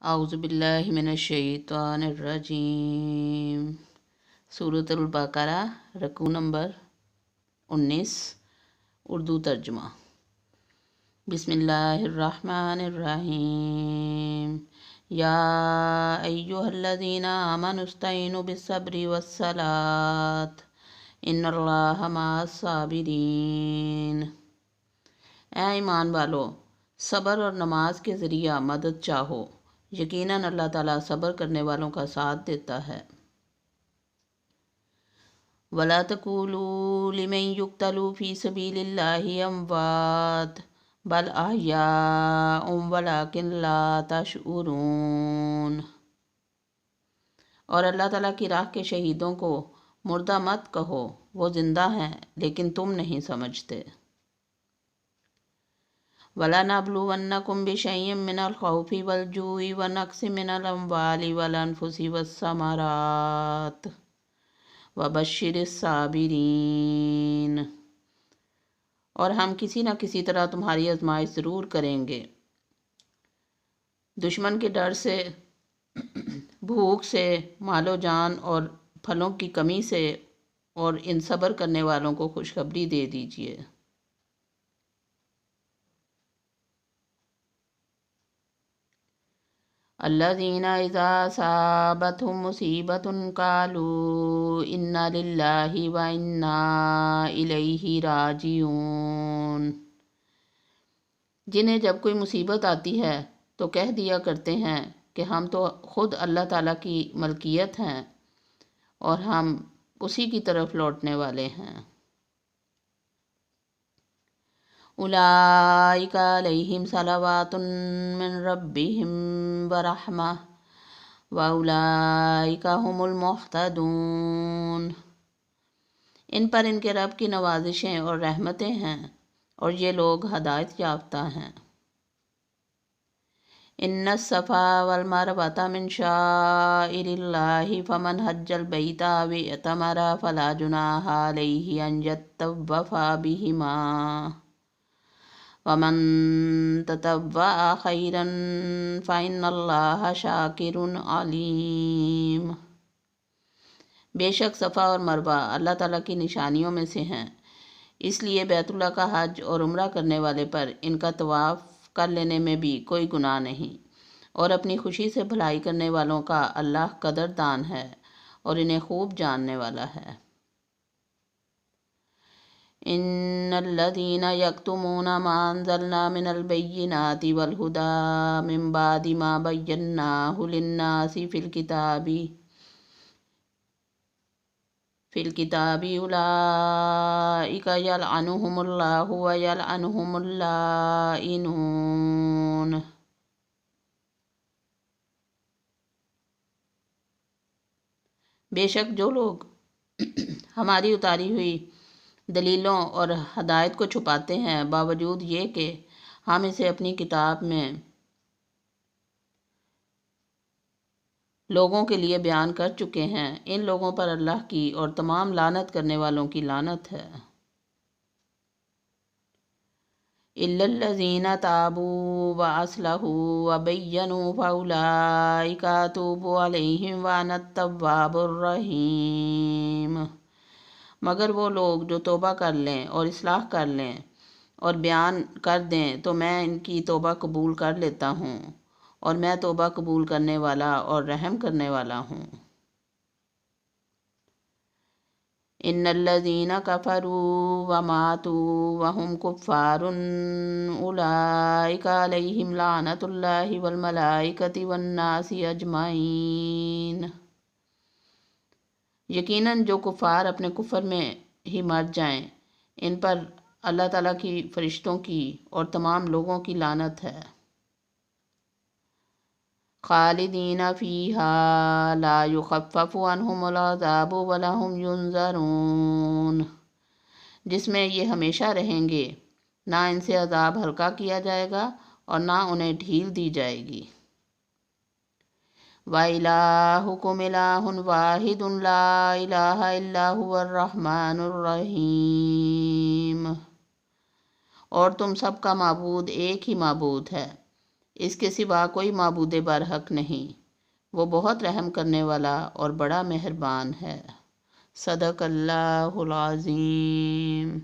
اعوذ باللہ من الشیطان الرجیم۔ سورۃ البقرہ، رکوع نمبر 19، اردو ترجمہ۔ بسم اللہ الرحمن الرحیم۔ یا ایہا الذین آمنوا استعینوا بالصبر والصلاۃ ان اللہ مع الصابرین۔ اے ایمان والو، صبر اور نماز کے ذریعہ مدد چاہو، یقیناً اللہ تعالیٰ صبر کرنے والوں کا ساتھ دیتا ہے۔ وَلَا تَقُولُوا لِمَن يُقْتَلُ فِي سَبِيلِ اللَّهِ أَمْوَاتٌ بَلْ أَحْيَاءٌ وَلَٰكِن لَّا تَشْعُرُونَ۔ اور اللہ تعالیٰ کی راہ کے شہیدوں کو مردہ مت کہو، وہ زندہ ہیں لیکن تم نہیں سمجھتے۔ وَلَنَبْلُوَنَّكُمْ بِشَيْءٍ مِّنَ الْخَوْفِ وَالْجُوعِ وَنَقْصٍ مِّنَ الْأَمْوَالِ وَالْأَنفُسِ وَالثَّمَرَاتِ وَبَشِّرِ الصَّابِرِينَ۔ اور ہم کسی نہ کسی طرح تمہاری آزمائش ضرور کریں گے، دشمن کے ڈر سے، بھوک سے، مال و جان اور پھلوں کی کمی سے، اور ان صبر کرنے والوں کو خوشخبری دے دیجیے۔ الذین اذا اصابتهم مصیبۃ قالوا انا للہ وانا الیہ راجعون۔ جنہیں جب کوئی مصیبت آتی ہے تو کہہ دیا کرتے ہیں کہ ہم تو خود اللہ تعالیٰ کی ملکیت ہیں اور ہم اسی کی طرف لوٹنے والے ہیں۔ اولئک علیہم صلوات من ربہم ورحمہ واولئک ھم المہتدون۔ ان پر ان کے رب کی نوازشیں اور رحمتیں ہیں اور یہ لوگ ہدایت یافتہ ہیں۔ ان الصفا والمروۃ من شعائر اللہ فمن حج البیت او اعتمر فلا جناح علیہ ان یطوف بہما وَمَن تَطَوَّعَ خَيْرًا فَإِنَّ اللَّهَ شَاکِرٌ عَلِیمٌ۔ بے شک صفا اور مروہ اللہ تعالیٰ کی نشانیوں میں سے ہیں، اس لیے بیت اللہ کا حج اور عمرہ کرنے والے پر ان کا طواف کر لینے میں بھی کوئی گناہ نہیں، اور اپنی خوشی سے بھلائی کرنے والوں کا اللہ قدردان ہے اور انہیں خوب جاننے والا ہے۔ ان الذین یکتمون ما انزلنا من البینات والہدی من بعد ما بیناہ للناس فی الکتاب اولئک یلعنہم اللہ ویلعنہم اللاعنون۔ بے شک جو لوگ ہماری اتاری ہوئی دلیلوں اور ہدایت کو چھپاتے ہیں، باوجود یہ کہ ہم اسے اپنی کتاب میں لوگوں کے لیے بیان کر چکے ہیں، ان لوگوں پر اللہ کی اور تمام لعنت کرنے والوں کی لعنت ہے۔ الا الذین تابوا واصلحوا وبینوا فاولئک اتوب علیہم وانا التواب الرحیم۔ مگر وہ لوگ جو توبہ کر لیں اور اصلاح کر لیں اور بیان کر دیں تو میں ان کی توبہ قبول کر لیتا ہوں، اور میں توبہ قبول کرنے والا اور رحم کرنے والا ہوں۔ ان الذین کفروا وماتوا وهم کفار اولئک علیہم لعنۃ اللہ والملائکۃ والناس اجمعین۔ یقیناً جو کفار اپنے کفر میں ہی مر جائیں، ان پر اللہ تعالیٰ کی، فرشتوں کی اور تمام لوگوں کی لعنت ہے۔ خالدین فیہا لا یخفف عنہم العذاب ولا ھم ینظرون۔ جس میں یہ ہمیشہ رہیں گے، نہ ان سے عذاب ہلکا کیا جائے گا اور نہ انہیں ڈھیل دی جائے گی۔ وَإِلَٰهُكُمْ إِلَٰهٌ وَاحِدٌ لَا إِلَٰهَ إِلَّا هُوَ الرَّحْمَٰنُ الرَّحِيمُ۔ اور تم سب کا معبود ایک ہی معبود ہے، اس کے سوا کوئی معبود برحق نہیں، وہ بہت رحم کرنے والا اور بڑا مہربان ہے۔ صدق اللہ العظیم۔